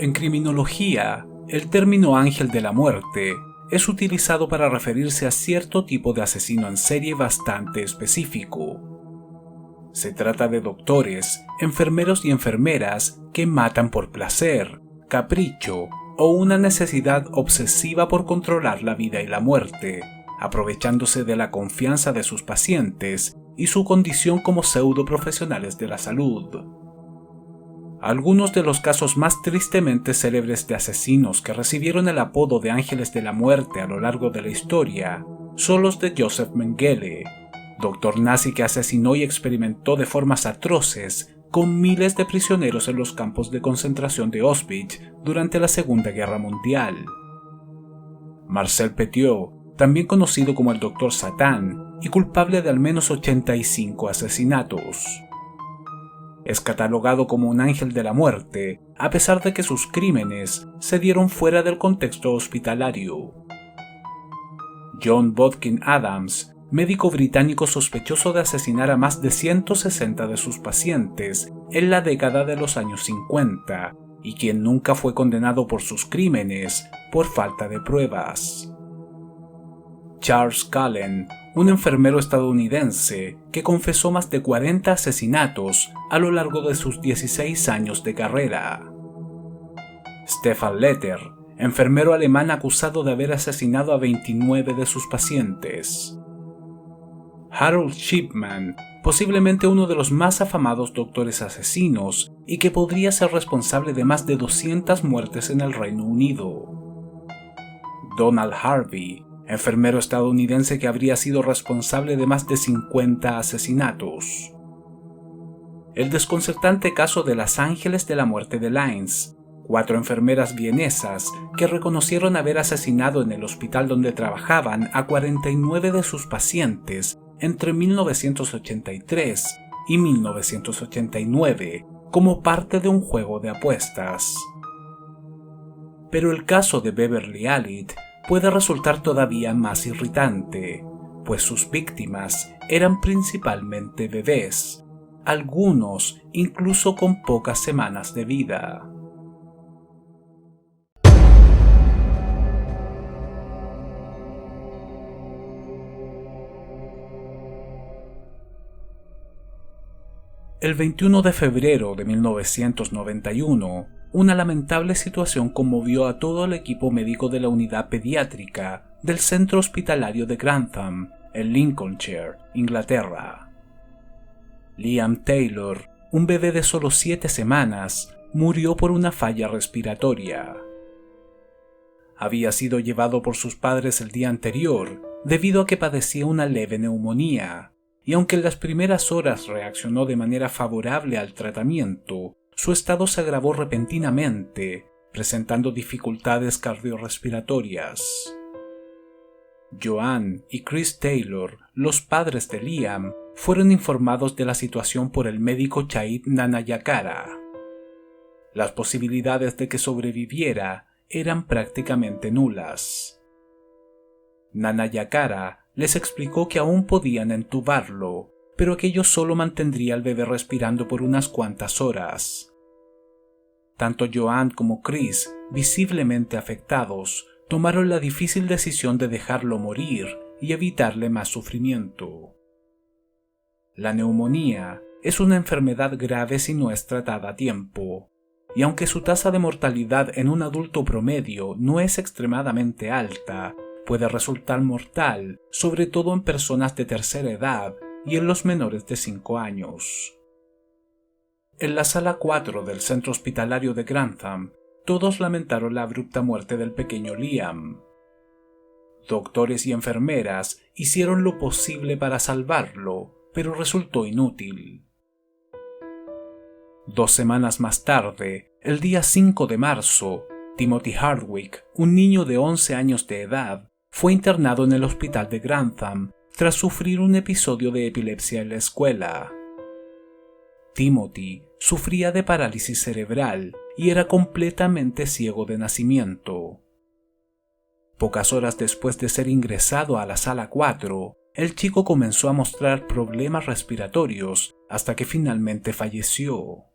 En criminología, el término ángel de la muerte es utilizado para referirse a cierto tipo de asesino en serie bastante específico. Se trata de doctores, enfermeros y enfermeras que matan por placer, capricho o una necesidad obsesiva por controlar la vida y la muerte, aprovechándose de la confianza de sus pacientes y su condición como pseudo profesionales de la salud. Algunos de los casos más tristemente célebres de asesinos que recibieron el apodo de ángeles de la muerte a lo largo de la historia son los de Josef Mengele, doctor nazi que asesinó y experimentó de formas atroces con miles de prisioneros en los campos de concentración de Auschwitz durante la Segunda Guerra Mundial. Marcel Petiot, también conocido como el Dr. Satán, y culpable de al menos 85 asesinatos. Es catalogado como un ángel de la muerte, a pesar de que sus crímenes se dieron fuera del contexto hospitalario. John Bodkin Adams, médico británico sospechoso de asesinar a más de 160 de sus pacientes en la década de los años 50, y quien nunca fue condenado por sus crímenes por falta de pruebas. Charles Cullen, un enfermero estadounidense que confesó más de 40 asesinatos a lo largo de sus 16 años de carrera. Stefan Letter, enfermero alemán acusado de haber asesinado a 29 de sus pacientes. Harold Shipman, posiblemente uno de los más afamados doctores asesinos y que podría ser responsable de más de 200 muertes en el Reino Unido. Donald Harvey, enfermero estadounidense que habría sido responsable de más de 50 asesinatos. El desconcertante caso de las Ángeles de la Muerte de Linz, 4 enfermeras vienesas que reconocieron haber asesinado en el hospital donde trabajaban a 49 de sus pacientes entre 1983 y 1989 como parte de un juego de apuestas. Pero el caso de Beverly Allitt puede resultar todavía más irritante, pues sus víctimas eran principalmente bebés, algunos incluso con pocas semanas de vida. El 21 de febrero de 1991, una lamentable situación conmovió a todo el equipo médico de la unidad pediátrica del centro hospitalario de Grantham, en Lincolnshire, Inglaterra. Liam Taylor, un bebé de solo 7 semanas, murió por una falla respiratoria. Había sido llevado por sus padres el día anterior debido a que padecía una leve neumonía, y aunque en las primeras horas reaccionó de manera favorable al tratamiento, su estado se agravó repentinamente, presentando dificultades cardiorrespiratorias. Joanne y Chris Taylor, los padres de Liam, fueron informados de la situación por el médico Chait Nanayakara. Las posibilidades de que sobreviviera eran prácticamente nulas. Nanayakara les explicó que aún podían entubarlo, pero aquello solo mantendría al bebé respirando por unas cuantas horas. Tanto Joanne como Chris, visiblemente afectados, tomaron la difícil decisión de dejarlo morir y evitarle más sufrimiento. La neumonía es una enfermedad grave si no es tratada a tiempo, y aunque su tasa de mortalidad en un adulto promedio no es extremadamente alta, puede resultar mortal, sobre todo en personas de tercera edad y en los menores de 5 años. En la sala 4 del centro hospitalario de Grantham, todos lamentaron la abrupta muerte del pequeño Liam. Doctores y enfermeras hicieron lo posible para salvarlo, pero resultó inútil. 2 semanas más tarde, el día 5 de marzo, Timothy Hardwick, un niño de 11 años de edad, fue internado en el hospital de Grantham tras sufrir un episodio de epilepsia en la escuela. Timothy sufría de parálisis cerebral y era completamente ciego de nacimiento. Pocas horas después de ser ingresado a la sala 4, el chico comenzó a mostrar problemas respiratorios hasta que finalmente falleció.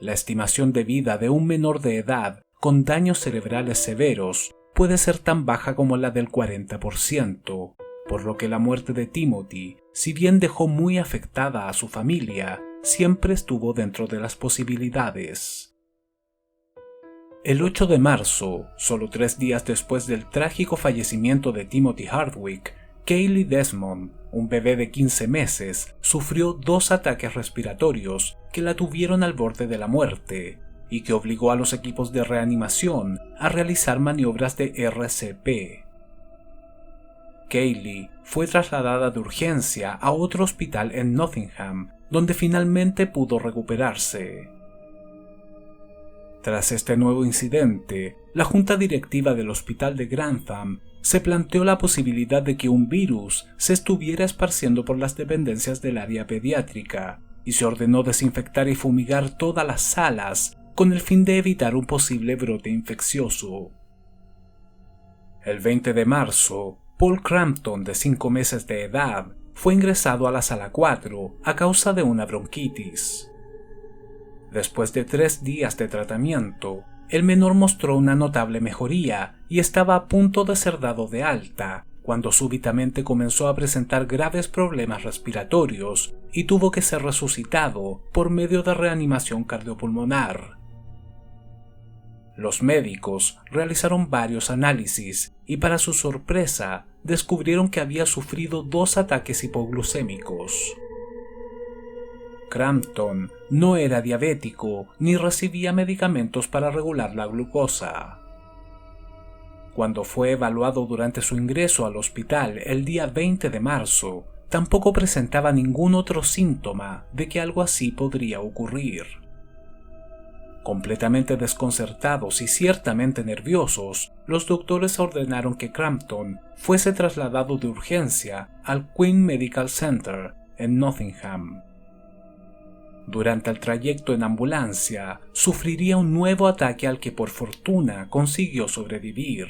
La estimación de vida de un menor de edad con daños cerebrales severos puede ser tan baja como la del 40%, por lo que la muerte de Timothy, si bien dejó muy afectada a su familia, siempre estuvo dentro de las posibilidades. El 8 de marzo, solo 3 días después del trágico fallecimiento de Timothy Hardwick, Kaylee Desmond, un bebé de 15 meses, sufrió 2 ataques respiratorios que la tuvieron al borde de la muerte y que obligó a los equipos de reanimación a realizar maniobras de RCP. Kaylee fue trasladada de urgencia a otro hospital en Nottingham, donde finalmente pudo recuperarse. Tras este nuevo incidente, la junta directiva del hospital de Grantham se planteó la posibilidad de que un virus se estuviera esparciendo por las dependencias del área pediátrica y se ordenó desinfectar y fumigar todas las salas con el fin de evitar un posible brote infeccioso. El 20 de marzo, Paul Crampton, de 5 meses de edad, fue ingresado a la sala 4 a causa de una bronquitis. Después de 3 días de tratamiento, el menor mostró una notable mejoría y estaba a punto de ser dado de alta, cuando súbitamente comenzó a presentar graves problemas respiratorios y tuvo que ser resucitado por medio de reanimación cardiopulmonar. Los médicos realizaron varios análisis y, para su sorpresa, descubrieron que había sufrido 2 ataques hipoglucémicos. Crampton no era diabético ni recibía medicamentos para regular la glucosa. Cuando fue evaluado durante su ingreso al hospital el día 20 de marzo, tampoco presentaba ningún otro síntoma de que algo así podría ocurrir. Completamente desconcertados y ciertamente nerviosos, los doctores ordenaron que Crampton fuese trasladado de urgencia al Queen Medical Center en Nottingham. Durante el trayecto en ambulancia, sufriría un nuevo ataque al que por fortuna consiguió sobrevivir.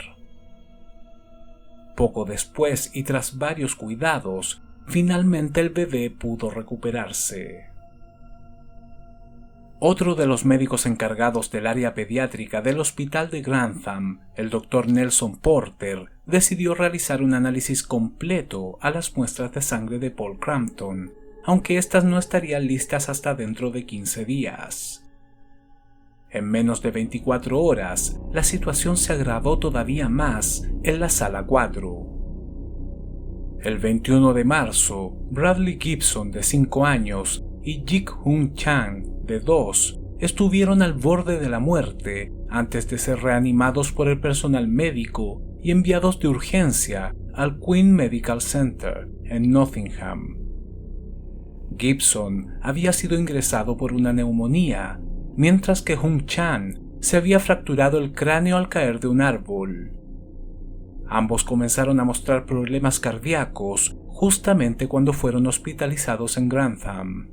Poco después y tras varios cuidados, finalmente el bebé pudo recuperarse. Otro de los médicos encargados del área pediátrica del hospital de Grantham, el Dr. Nelson Porter, decidió realizar un análisis completo a las muestras de sangre de Paul Crampton, aunque éstas no estarían listas hasta dentro de 15 días. En menos de 24 horas, la situación se agravó todavía más en la sala 4. El 21 de marzo, Bradley Gibson, de 5 años, y Jik-Hun Chang, de 2, estuvieron al borde de la muerte antes de ser reanimados por el personal médico y enviados de urgencia al Queen Medical Center en Nottingham. Gibson había sido ingresado por una neumonía, mientras que Hun Chan se había fracturado el cráneo al caer de un árbol. Ambos comenzaron a mostrar problemas cardíacos justamente cuando fueron hospitalizados en Grantham.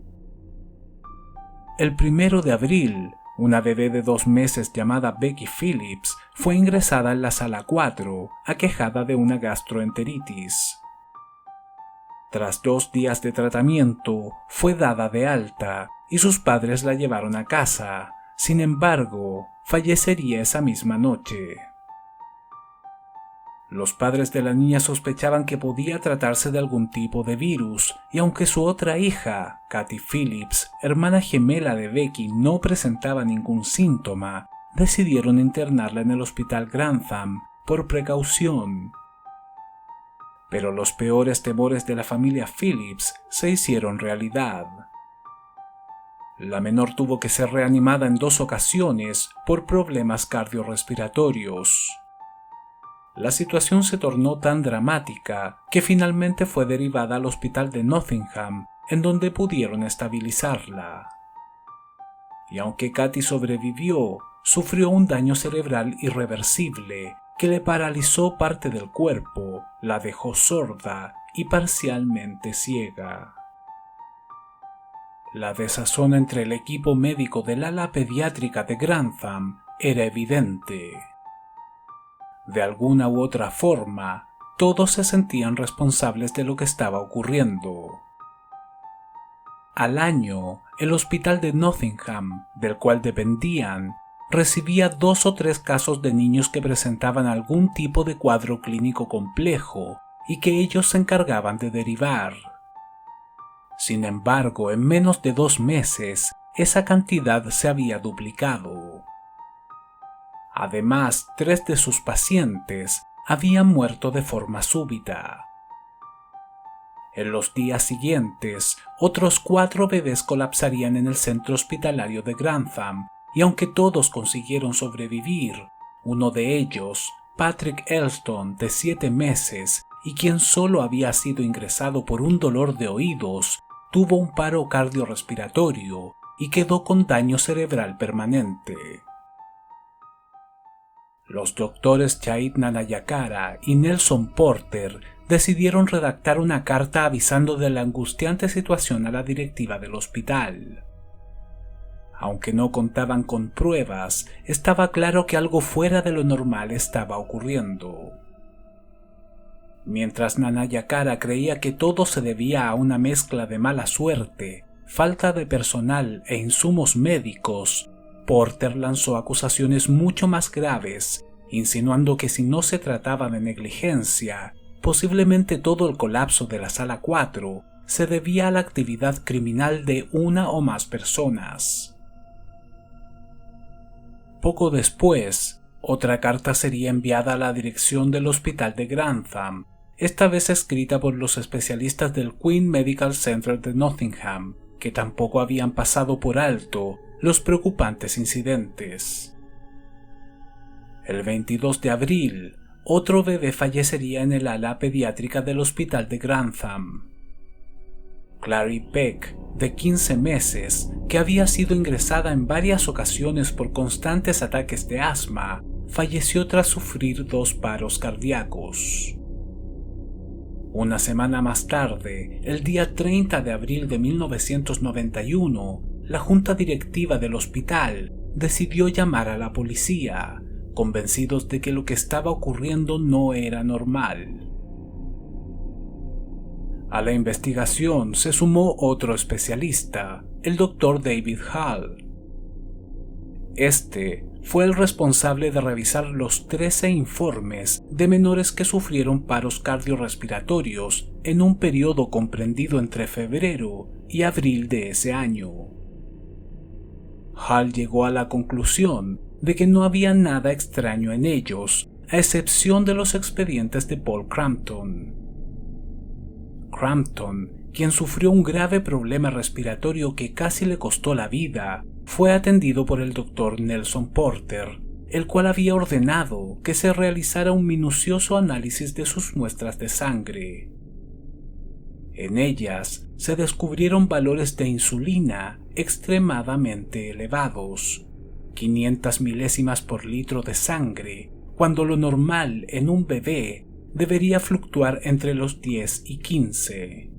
El 1 de abril, una bebé de 2 meses llamada Becky Phillips fue ingresada en la sala 4, aquejada de una gastroenteritis. Tras 2 días de tratamiento, fue dada de alta y sus padres la llevaron a casa. Sin embargo, fallecería esa misma noche. Los padres de la niña sospechaban que podía tratarse de algún tipo de virus, y aunque su otra hija, Katy Phillips, hermana gemela de Becky, no presentaba ningún síntoma, decidieron internarla en el hospital Grantham por precaución. Pero los peores temores de la familia Phillips se hicieron realidad. La menor tuvo que ser reanimada en 2 ocasiones por problemas cardiorrespiratorios. La situación se tornó tan dramática que finalmente fue derivada al hospital de Nottingham, en donde pudieron estabilizarla. Y aunque Katy sobrevivió, sufrió un daño cerebral irreversible que le paralizó parte del cuerpo, la dejó sorda y parcialmente ciega. La desazón entre el equipo médico del ala pediátrica de Grantham era evidente. De alguna u otra forma, todos se sentían responsables de lo que estaba ocurriendo. Al año, el hospital de Nottingham, del cual dependían, recibía 2 o 3 casos de niños que presentaban algún tipo de cuadro clínico complejo y que ellos se encargaban de derivar. Sin embargo, en menos de 2 meses, esa cantidad se había duplicado. Además, 3 de sus pacientes habían muerto de forma súbita. En los días siguientes, otros 4 bebés colapsarían en el centro hospitalario de Grantham, y aunque todos consiguieron sobrevivir, uno de ellos, Patrick Elston, de 7 meses, y quien solo había sido ingresado por un dolor de oídos, tuvo un paro cardiorrespiratorio y quedó con daño cerebral permanente. Los doctores Chait Nanayakara y Nelson Porter decidieron redactar una carta avisando de la angustiante situación a la directiva del hospital. Aunque no contaban con pruebas, estaba claro que algo fuera de lo normal estaba ocurriendo. Mientras Nanayakara creía que todo se debía a una mezcla de mala suerte, falta de personal e insumos médicos, Porter lanzó acusaciones mucho más graves, insinuando que si no se trataba de negligencia, posiblemente todo el colapso de la sala 4 se debía a la actividad criminal de una o más personas. Poco después, otra carta sería enviada a la dirección del hospital de Grantham, esta vez escrita por los especialistas del Queen Medical Center de Nottingham, que tampoco habían pasado por alto los preocupantes incidentes. El 22 de abril, otro bebé fallecería en el ala pediátrica del hospital de Grantham. Clary Peck, de 15 meses, que había sido ingresada en varias ocasiones por constantes ataques de asma, falleció tras sufrir 2 paros cardíacos. Una semana más tarde, el día 30 de abril de 1991, la junta directiva del hospital decidió llamar a la policía, convencidos de que lo que estaba ocurriendo no era normal. A la investigación se sumó otro especialista, el Dr. David Hall. Este fue el responsable de revisar los 13 informes de menores que sufrieron paros cardiorrespiratorios en un periodo comprendido entre febrero y abril de ese año. Hall llegó a la conclusión de que no había nada extraño en ellos, a excepción de los expedientes de Paul Crampton. Crampton, quien sufrió un grave problema respiratorio que casi le costó la vida, fue atendido por el Dr. Nelson Porter, el cual había ordenado que se realizara un minucioso análisis de sus muestras de sangre. En ellas se descubrieron valores de insulina extremadamente elevados, 500 milésimas por litro de sangre, cuando lo normal en un bebé debería fluctuar entre los 10 y 15.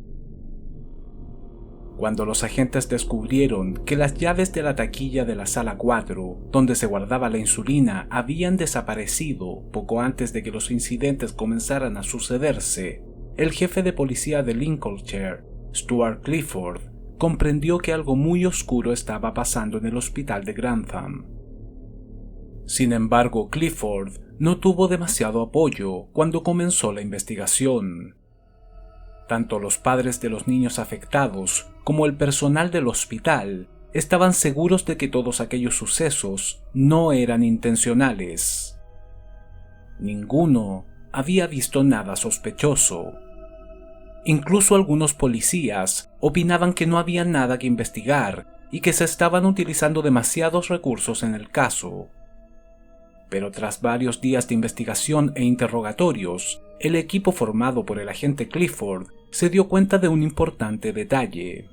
Cuando los agentes descubrieron que las llaves de la taquilla de la sala 4, donde se guardaba la insulina, habían desaparecido poco antes de que los incidentes comenzaran a sucederse, el jefe de policía de Lincolnshire, Stuart Clifford, comprendió que algo muy oscuro estaba pasando en el hospital de Grantham. Sin embargo, Clifford no tuvo demasiado apoyo cuando comenzó la investigación. Tanto los padres de los niños afectados como el personal del hospital estaban seguros de que todos aquellos sucesos no eran intencionales. Ninguno había visto nada sospechoso. Incluso algunos policías opinaban que no había nada que investigar y que se estaban utilizando demasiados recursos en el caso. Pero tras varios días de investigación e interrogatorios, el equipo formado por el agente Clifford se dio cuenta de un importante detalle.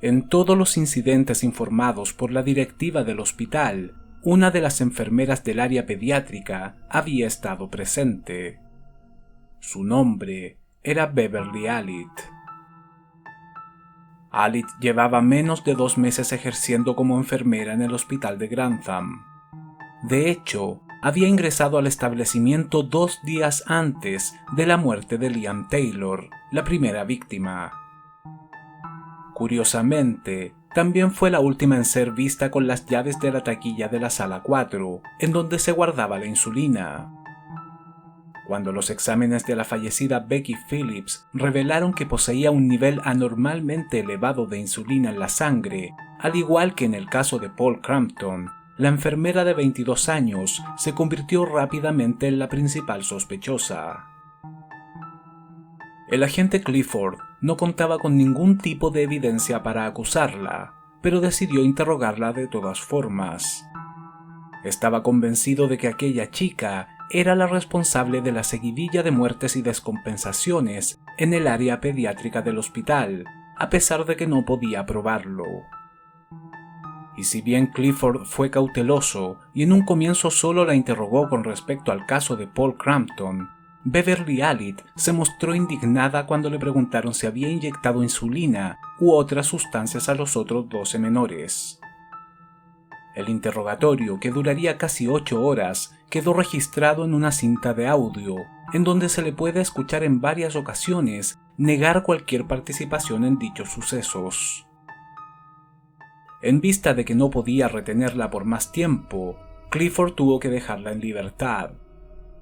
En todos los incidentes informados por la directiva del hospital, una de las enfermeras del área pediátrica había estado presente. Su nombre era Beverly Allitt. Allitt llevaba menos de 2 meses ejerciendo como enfermera en el hospital de Grantham. De hecho, había ingresado al establecimiento 2 días antes de la muerte de Liam Taylor, la primera víctima. Curiosamente, también fue la última en ser vista con las llaves de la taquilla de la sala 4, en donde se guardaba la insulina. Cuando los exámenes de la fallecida Becky Phillips revelaron que poseía un nivel anormalmente elevado de insulina en la sangre, al igual que en el caso de Paul Crampton, la enfermera de 22 años se convirtió rápidamente en la principal sospechosa. El agente Clifford no contaba con ningún tipo de evidencia para acusarla, pero decidió interrogarla de todas formas. Estaba convencido de que aquella chica era la responsable de la seguidilla de muertes y descompensaciones en el área pediátrica del hospital, a pesar de que no podía probarlo. Y si bien Clifford fue cauteloso y en un comienzo solo la interrogó con respecto al caso de Paul Crampton, Beverly Allitt se mostró indignada cuando le preguntaron si había inyectado insulina u otras sustancias a los otros 12 menores. El interrogatorio, que duraría casi 8 horas, quedó registrado en una cinta de audio, en donde se le puede escuchar en varias ocasiones negar cualquier participación en dichos sucesos. En vista de que no podía retenerla por más tiempo, Clifford tuvo que dejarla en libertad.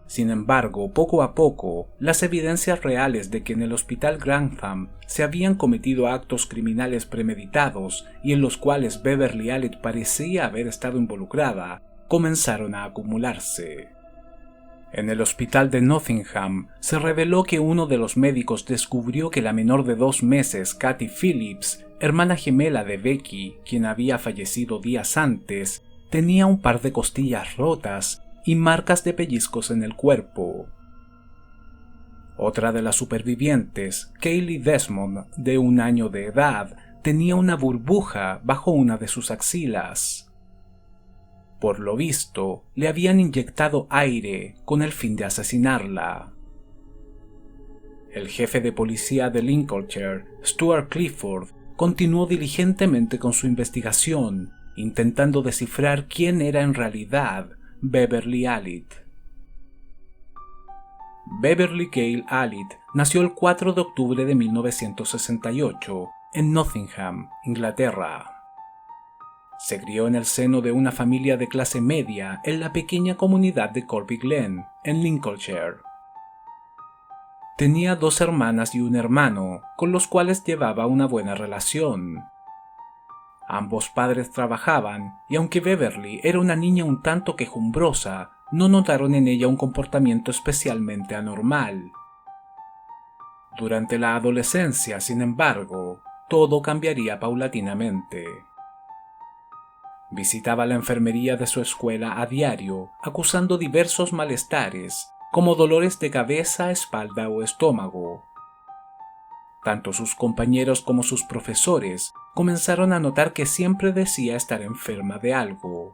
Sin embargo, poco a poco, las evidencias reales de que en el Hospital Grantham se habían cometido actos criminales premeditados y en los cuales Beverly Allitt parecía haber estado involucrada, comenzaron a acumularse. En el hospital de Nottingham se reveló que uno de los médicos descubrió que la menor de 2 meses, Kathy Phillips, hermana gemela de Becky, quien había fallecido días antes, tenía un par de costillas rotas y marcas de pellizcos en el cuerpo. Otra de las supervivientes, Kaylee Desmond, de 1 año de edad, tenía una burbuja bajo una de sus axilas. Por lo visto, le habían inyectado aire con el fin de asesinarla. El jefe de policía de Lincolnshire, Stuart Clifford, continuó diligentemente con su investigación, intentando descifrar quién era en realidad Beverly Allitt. Beverly Gale Allitt nació el 4 de octubre de 1968 en Nottingham, Inglaterra. Se crió en el seno de una familia de clase media en la pequeña comunidad de Corby Glen, en Lincolnshire. Tenía 2 hermanas y un hermano, con los cuales llevaba una buena relación. Ambos padres trabajaban, y aunque Beverly era una niña un tanto quejumbrosa, no notaron en ella un comportamiento especialmente anormal. Durante la adolescencia, sin embargo, todo cambiaría paulatinamente. Visitaba la enfermería de su escuela a diario, acusando diversos malestares, como dolores de cabeza, espalda o estómago. Tanto sus compañeros como sus profesores comenzaron a notar que siempre decía estar enferma de algo.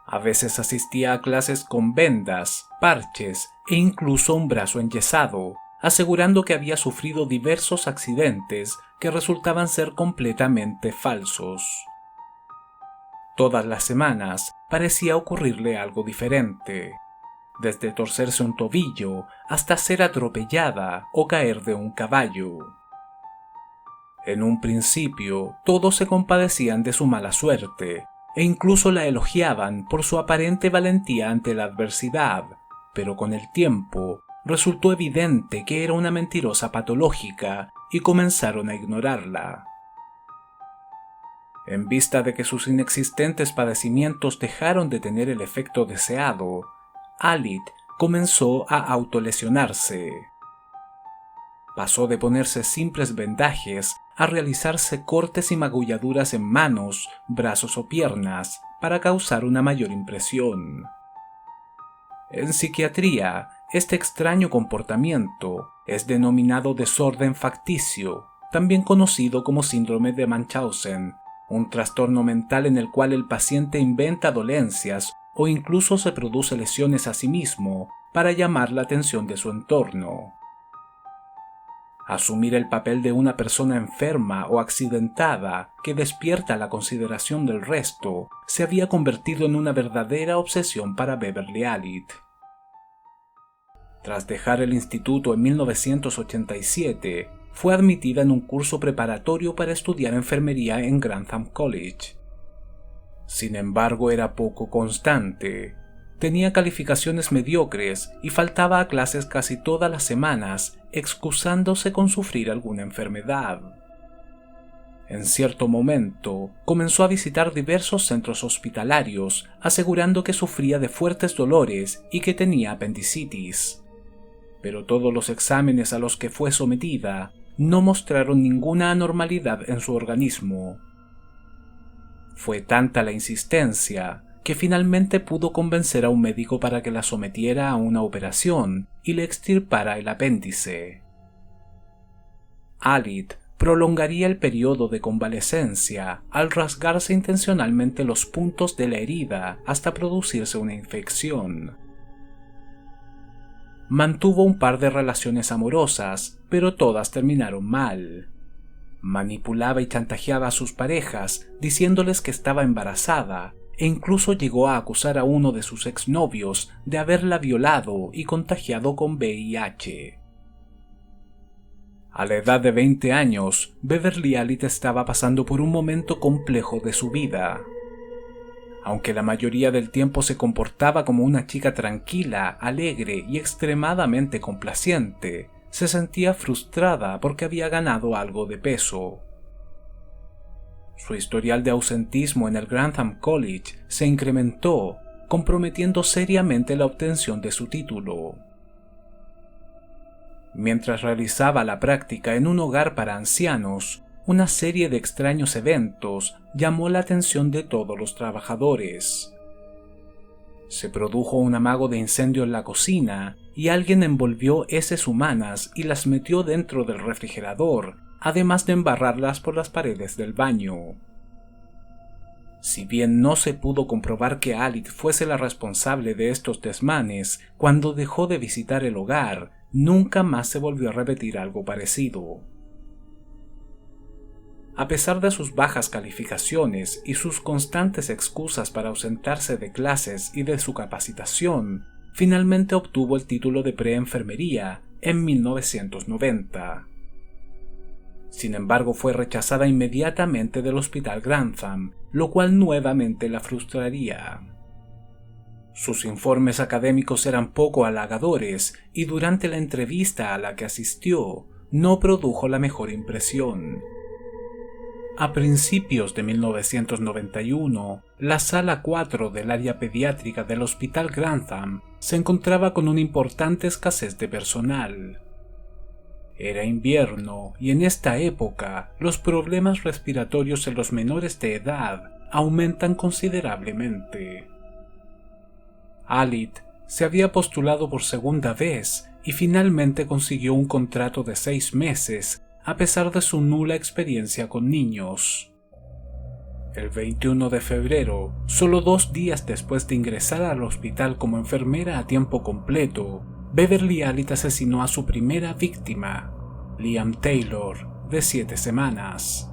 A veces asistía a clases con vendas, parches e incluso un brazo enyesado, asegurando que había sufrido diversos accidentes que resultaban ser completamente falsos. Todas las semanas parecía ocurrirle algo diferente, desde torcerse un tobillo hasta ser atropellada o caer de un caballo. En un principio, todos se compadecían de su mala suerte e incluso la elogiaban por su aparente valentía ante la adversidad, pero con el tiempo resultó evidente que era una mentirosa patológica y comenzaron a ignorarla. En vista de que sus inexistentes padecimientos dejaron de tener el efecto deseado, Allitt comenzó a autolesionarse. Pasó de ponerse simples vendajes a realizarse cortes y magulladuras en manos, brazos o piernas para causar una mayor impresión. En psiquiatría, este extraño comportamiento es denominado desorden facticio, también conocido como síndrome de Munchausen, un trastorno mental en el cual el paciente inventa dolencias o incluso se produce lesiones a sí mismo para llamar la atención de su entorno. Asumir el papel de una persona enferma o accidentada que despierta la consideración del resto se había convertido en una verdadera obsesión para Beverly Allitt. Tras dejar el instituto en 1987, fue admitida en un curso preparatorio para estudiar enfermería en Grantham College. Sin embargo, era poco constante. Tenía calificaciones mediocres y faltaba a clases casi todas las semanas, excusándose con sufrir alguna enfermedad. En cierto momento, comenzó a visitar diversos centros hospitalarios, asegurando que sufría de fuertes dolores y que tenía apendicitis. Pero todos los exámenes a los que fue sometida no mostraron ninguna anormalidad en su organismo. Fue tanta la insistencia que finalmente pudo convencer a un médico para que la sometiera a una operación y le extirpara el apéndice. Alit prolongaría el periodo de convalecencia al rasgarse intencionalmente los puntos de la herida hasta producirse una infección. Mantuvo un par de relaciones amorosas, pero todas terminaron mal. Manipulaba y chantajeaba a sus parejas, diciéndoles que estaba embarazada, e incluso llegó a acusar a uno de sus exnovios de haberla violado y contagiado con VIH. A la edad de 20 años, Beverly Alit estaba pasando por un momento complejo de su vida. Aunque la mayoría del tiempo se comportaba como una chica tranquila, alegre y extremadamente complaciente, se sentía frustrada porque había ganado algo de peso. Su historial de ausentismo en el Grantham College se incrementó, comprometiendo seriamente la obtención de su título. Mientras realizaba la práctica en un hogar para ancianos, una serie de extraños eventos llamó la atención de todos los trabajadores. Se produjo un amago de incendio en la cocina y alguien envolvió heces humanas y las metió dentro del refrigerador, además de embarrarlas por las paredes del baño. Si bien no se pudo comprobar que Alit fuese la responsable de estos desmanes, cuando dejó de visitar el hogar, nunca más se volvió a repetir algo parecido. A pesar de sus bajas calificaciones y sus constantes excusas para ausentarse de clases y de su capacitación, finalmente obtuvo el título de preenfermería en 1990. Sin embargo, fue rechazada inmediatamente del Hospital Grantham, lo cual nuevamente la frustraría. Sus informes académicos eran poco halagadores y durante la entrevista a la que asistió, no produjo la mejor impresión. A principios de 1991, la Sala 4 del área pediátrica del Hospital Grantham se encontraba con una importante escasez de personal. Era invierno y en esta época los problemas respiratorios en los menores de edad aumentan considerablemente. Alit se había postulado por segunda vez y finalmente consiguió un contrato de 6 meses a pesar de su nula experiencia con niños. El 21 de febrero, solo 2 días después de ingresar al hospital como enfermera a tiempo completo, Beverly Alit asesinó a su primera víctima, Liam Taylor, de 7 semanas.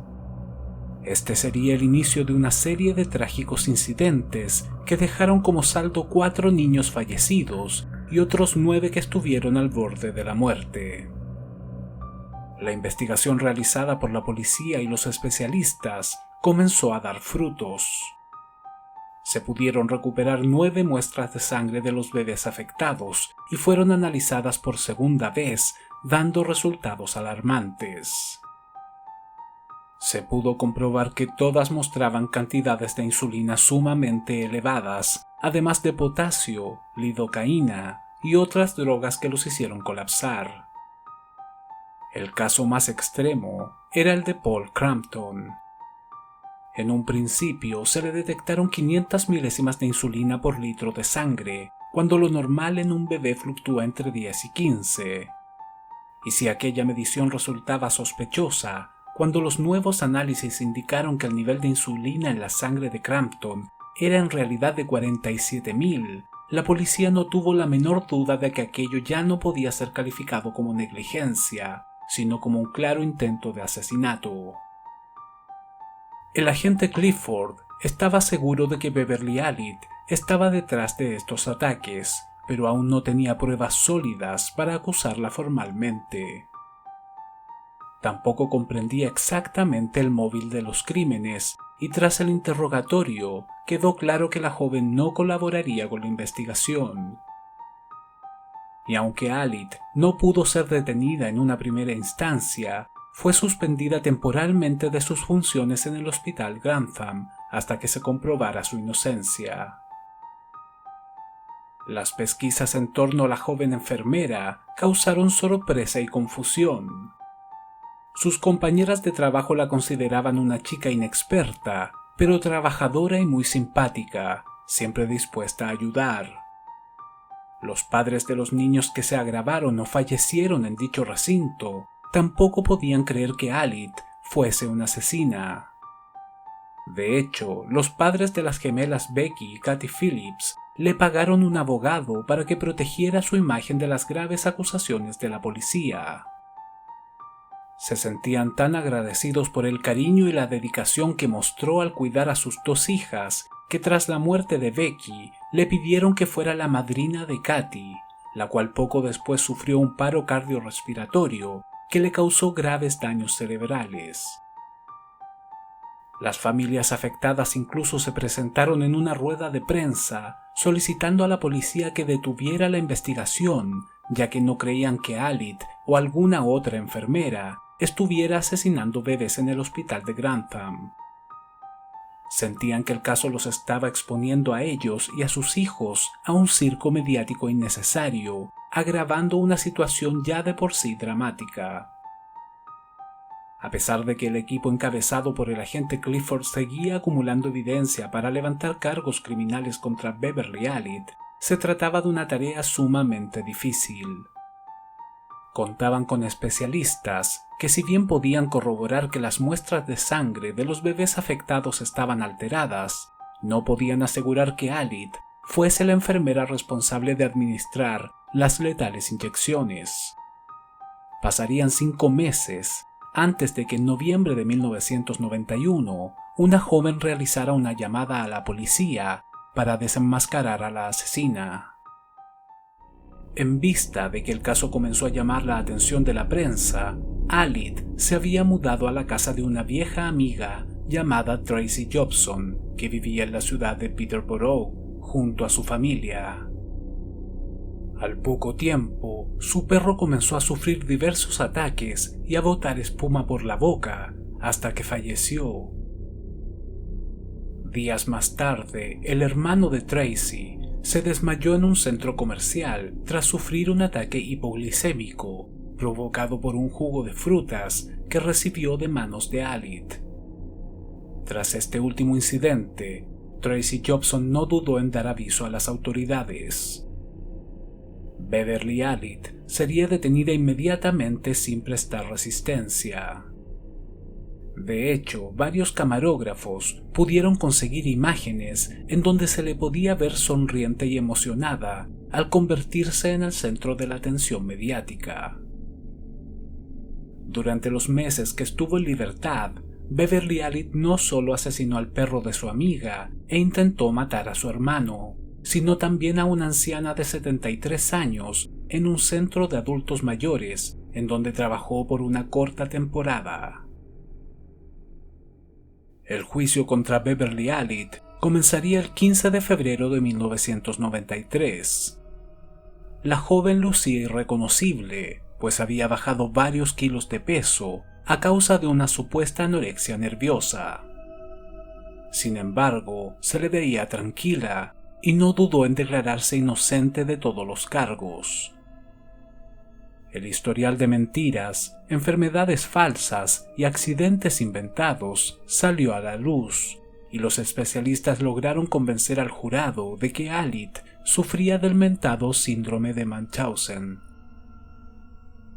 Este sería el inicio de una serie de trágicos incidentes que dejaron como saldo 4 niños fallecidos y otros 9 que estuvieron al borde de la muerte. La investigación realizada por la policía y los especialistas comenzó a dar frutos. Se pudieron recuperar 9 muestras de sangre de los bebés afectados y fueron analizadas por segunda vez, dando resultados alarmantes. Se pudo comprobar que todas mostraban cantidades de insulina sumamente elevadas, además de potasio, lidocaína y otras drogas que los hicieron colapsar. El caso más extremo era el de Paul Crampton. En un principio se le detectaron 500 milésimas de insulina por litro de sangre, cuando lo normal en un bebé fluctúa entre 10 y 15. Y si aquella medición resultaba sospechosa, cuando los nuevos análisis indicaron que el nivel de insulina en la sangre de Crampton era en realidad de 47.000, la policía no tuvo la menor duda de que aquello ya no podía ser calificado como negligencia, sino como un claro intento de asesinato. El agente Clifford estaba seguro de que Beverly Alit estaba detrás de estos ataques, pero aún no tenía pruebas sólidas para acusarla formalmente. Tampoco comprendía exactamente el móvil de los crímenes y tras el interrogatorio quedó claro que la joven no colaboraría con la investigación. Y aunque Alit no pudo ser detenida en una primera instancia, fue suspendida temporalmente de sus funciones en el hospital Grantham hasta que se comprobara su inocencia. Las pesquisas en torno a la joven enfermera causaron sorpresa y confusión. Sus compañeras de trabajo la consideraban una chica inexperta, pero trabajadora y muy simpática, siempre dispuesta a ayudar. Los padres de los niños que se agravaron o fallecieron en dicho recinto tampoco podían creer que Alit fuese una asesina. De hecho, los padres de las gemelas Becky y Kathy Phillips le pagaron un abogado para que protegiera su imagen de las graves acusaciones de la policía. Se sentían tan agradecidos por el cariño y la dedicación que mostró al cuidar a sus dos hijas que tras la muerte de Becky le pidieron que fuera la madrina de Kathy, la cual poco después sufrió un paro cardiorrespiratorio que le causó graves daños cerebrales. Las familias afectadas incluso se presentaron en una rueda de prensa solicitando a la policía que detuviera la investigación, ya que no creían que Alit o alguna otra enfermera estuviera asesinando bebés en el hospital de Grantham. Sentían que el caso los estaba exponiendo a ellos y a sus hijos a un circo mediático innecesario, agravando una situación ya de por sí dramática. A pesar de que el equipo encabezado por el agente Clifford seguía acumulando evidencia para levantar cargos criminales contra Beverly Alit, se trataba de una tarea sumamente difícil. Contaban con especialistas que, si bien podían corroborar que las muestras de sangre de los bebés afectados estaban alteradas, no podían asegurar que Alit fuese la enfermera responsable de administrar las letales inyecciones. Pasarían 5 meses antes de que en noviembre de 1991 una joven realizara una llamada a la policía para desenmascarar a la asesina. En vista de que el caso comenzó a llamar la atención de la prensa, Alit se había mudado a la casa de una vieja amiga llamada Tracy Jobson, que vivía en la ciudad de Peterborough, junto a su familia. Al poco tiempo, su perro comenzó a sufrir diversos ataques y a botar espuma por la boca, hasta que falleció. Días más tarde, el hermano de Tracy se desmayó en un centro comercial tras sufrir un ataque hipoglicémico provocado por un jugo de frutas que recibió de manos de Alit. Tras este último incidente, Tracy Jobson no dudó en dar aviso a las autoridades. Beverly Alit sería detenida inmediatamente sin prestar resistencia. De hecho, varios camarógrafos pudieron conseguir imágenes en donde se le podía ver sonriente y emocionada al convertirse en el centro de la atención mediática. Durante los meses que estuvo en libertad, Beverly Alit no solo asesinó al perro de su amiga e intentó matar a su hermano, sino también a una anciana de 73 años en un centro de adultos mayores en donde trabajó por una corta temporada. El juicio contra Beverly Alit comenzaría el 15 de febrero de 1993. La joven lucía irreconocible, pues había bajado varios kilos de peso a causa de una supuesta anorexia nerviosa. Sin embargo, se le veía tranquila y no dudó en declararse inocente de todos los cargos. El historial de mentiras, enfermedades falsas y accidentes inventados salió a la luz, y los especialistas lograron convencer al jurado de que Alit sufría del mentado síndrome de Munchausen.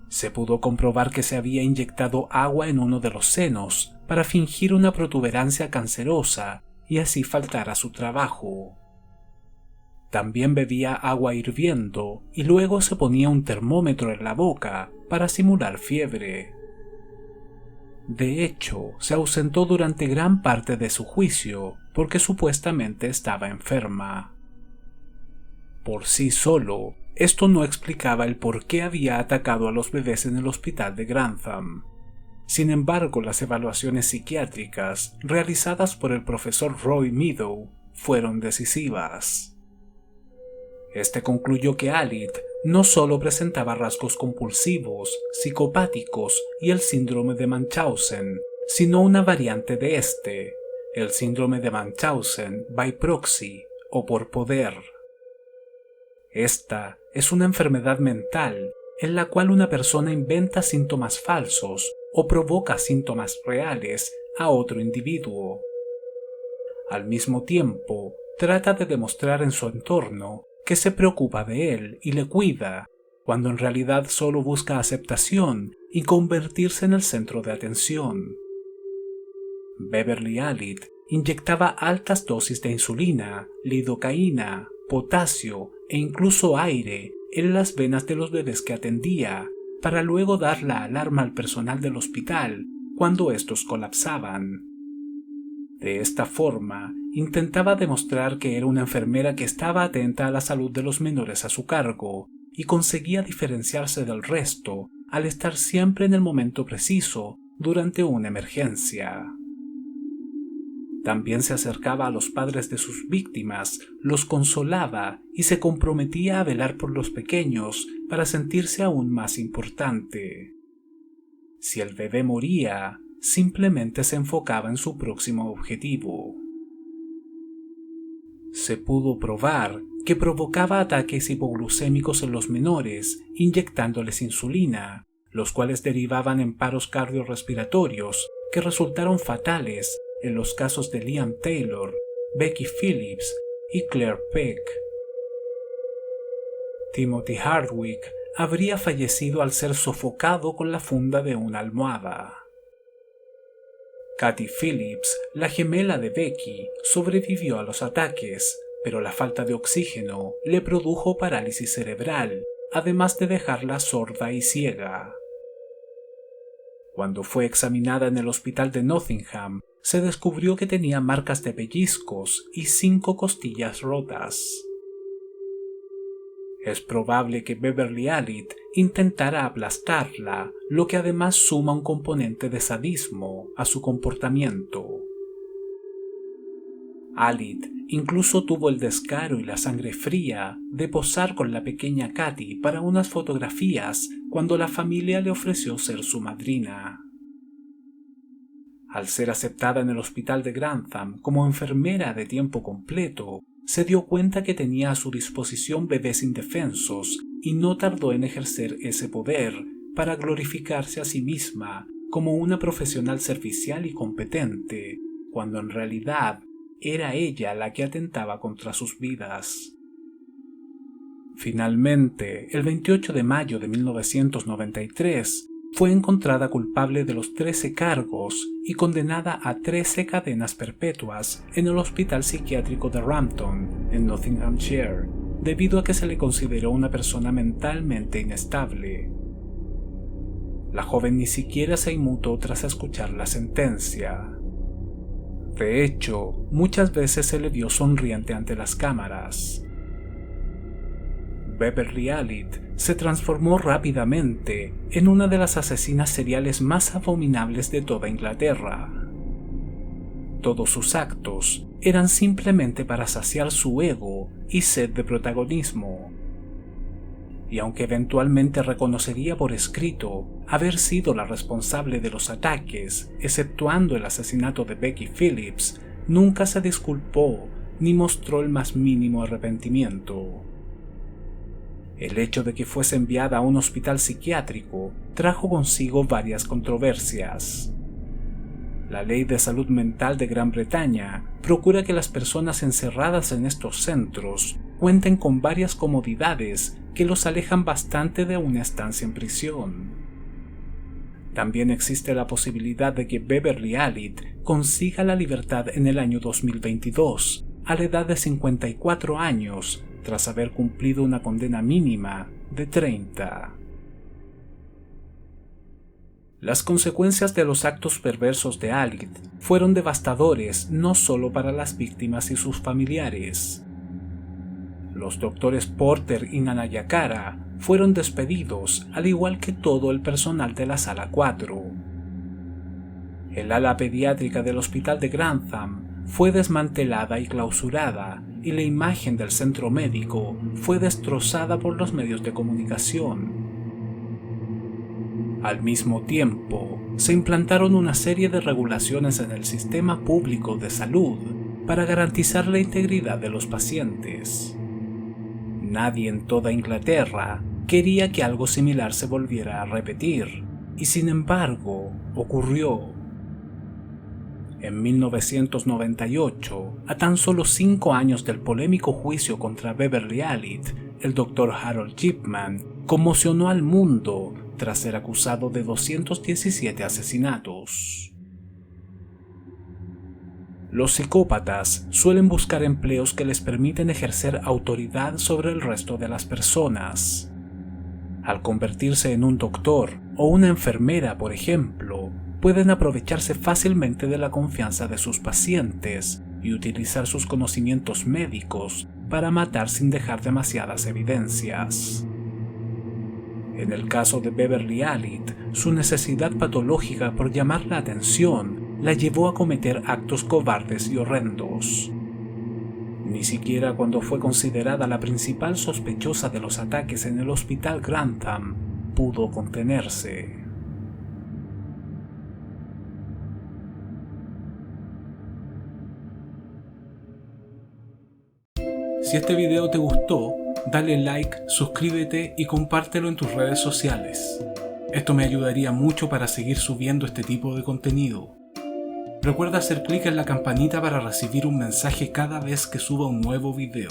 Se pudo comprobar que se había inyectado agua en uno de los senos para fingir una protuberancia cancerosa y así faltar a su trabajo. También bebía agua hirviendo y luego se ponía un termómetro en la boca para simular fiebre. De hecho, se ausentó durante gran parte de su juicio porque supuestamente estaba enferma. Por sí solo, esto no explicaba el por qué había atacado a los bebés en el hospital de Grantham. Sin embargo, las evaluaciones psiquiátricas realizadas por el profesor Roy Meadow fueron decisivas. Este concluyó que Alit no solo presentaba rasgos compulsivos, psicopáticos y el síndrome de Munchausen, sino una variante de este, el síndrome de Munchausen by proxy o por poder. Esta es una enfermedad mental en la cual una persona inventa síntomas falsos o provoca síntomas reales a otro individuo. Al mismo tiempo, trata de demostrar en su entorno que se preocupa de él y le cuida, cuando en realidad solo busca aceptación y convertirse en el centro de atención. Beverly Alit inyectaba altas dosis de insulina, lidocaína, potasio e incluso aire en las venas de los bebés que atendía, para luego dar la alarma al personal del hospital cuando estos colapsaban. De esta forma, intentaba demostrar que era una enfermera que estaba atenta a la salud de los menores a su cargo y conseguía diferenciarse del resto al estar siempre en el momento preciso durante una emergencia. También se acercaba a los padres de sus víctimas, los consolaba y se comprometía a velar por los pequeños para sentirse aún más importante. Si el bebé moría, simplemente se enfocaba en su próximo objetivo. Se pudo probar que provocaba ataques hipoglucémicos en los menores inyectándoles insulina, los cuales derivaban en paros cardiorrespiratorios que resultaron fatales en los casos de Liam Taylor, Becky Phillips y Claire Peck. Timothy Hardwick habría fallecido al ser sofocado con la funda de una almohada. Kathy Phillips, la gemela de Becky, sobrevivió a los ataques, pero la falta de oxígeno le produjo parálisis cerebral, además de dejarla sorda y ciega. Cuando fue examinada en el hospital de Nottingham, se descubrió que tenía marcas de pellizcos y 5 costillas rotas. Es probable que Beverly Alit intentara aplastarla, lo que además suma un componente de sadismo a su comportamiento. Alit incluso tuvo el descaro y la sangre fría de posar con la pequeña Kathy para unas fotografías cuando la familia le ofreció ser su madrina. Al ser aceptada en el hospital de Grantham como enfermera de tiempo completo, se dio cuenta que tenía a su disposición bebés indefensos y no tardó en ejercer ese poder para glorificarse a sí misma como una profesional servicial y competente, cuando en realidad era ella la que atentaba contra sus vidas. Finalmente, el 28 de mayo de 1993, fue encontrada culpable de los 13 cargos y condenada a 13 cadenas perpetuas en el Hospital Psiquiátrico de Rampton, en Nottinghamshire, debido a que se le consideró una persona mentalmente inestable. La joven ni siquiera se inmutó tras escuchar la sentencia. De hecho, muchas veces se le vio sonriente ante las cámaras. Beverly Alit se transformó rápidamente en una de las asesinas seriales más abominables de toda Inglaterra. Todos sus actos eran simplemente para saciar su ego y sed de protagonismo. Y aunque eventualmente reconocería por escrito haber sido la responsable de los ataques, exceptuando el asesinato de Becky Phillips, nunca se disculpó ni mostró el más mínimo arrepentimiento. El hecho de que fuese enviada a un hospital psiquiátrico trajo consigo varias controversias. La Ley de Salud Mental de Gran Bretaña procura que las personas encerradas en estos centros cuenten con varias comodidades que los alejan bastante de una estancia en prisión. También existe la posibilidad de que Beverly Alit consiga la libertad en el año 2022, a la edad de 54 años, tras haber cumplido una condena mínima de 30. Las consecuencias de los actos perversos de Alit fueron devastadores no solo para las víctimas y sus familiares. Los doctores Porter y Nanayakara fueron despedidos, al igual que todo el personal de la Sala 4. El ala pediátrica del hospital de Grantham fue desmantelada y clausurada, y la imagen del centro médico fue destrozada por los medios de comunicación. Al mismo tiempo, se implantaron una serie de regulaciones en el sistema público de salud para garantizar la integridad de los pacientes. Nadie en toda Inglaterra quería que algo similar se volviera a repetir, y sin embargo, ocurrió. En 1998, a tan solo 5 años del polémico juicio contra Beverly Allitt, el Dr. Harold Chipman conmocionó al mundo tras ser acusado de 217 asesinatos. Los psicópatas suelen buscar empleos que les permiten ejercer autoridad sobre el resto de las personas. Al convertirse en un doctor o una enfermera, por ejemplo, pueden aprovecharse fácilmente de la confianza de sus pacientes y utilizar sus conocimientos médicos para matar sin dejar demasiadas evidencias. En el caso de Beverly Allitt, su necesidad patológica por llamar la atención la llevó a cometer actos cobardes y horrendos. Ni siquiera cuando fue considerada la principal sospechosa de los ataques en el hospital Grantham pudo contenerse. Si este video te gustó, dale like, suscríbete y compártelo en tus redes sociales. Esto me ayudaría mucho para seguir subiendo este tipo de contenido. Recuerda hacer clic en la campanita para recibir un mensaje cada vez que suba un nuevo video.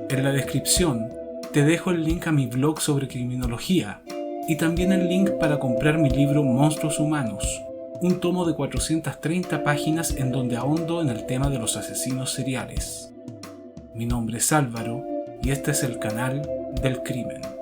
En la descripción te dejo el link a mi blog sobre criminología y también el link para comprar mi libro Monstruos Humanos, un tomo de 430 páginas en donde ahondo en el tema de los asesinos seriales. Mi nombre es Álvaro y este es el canal del crimen.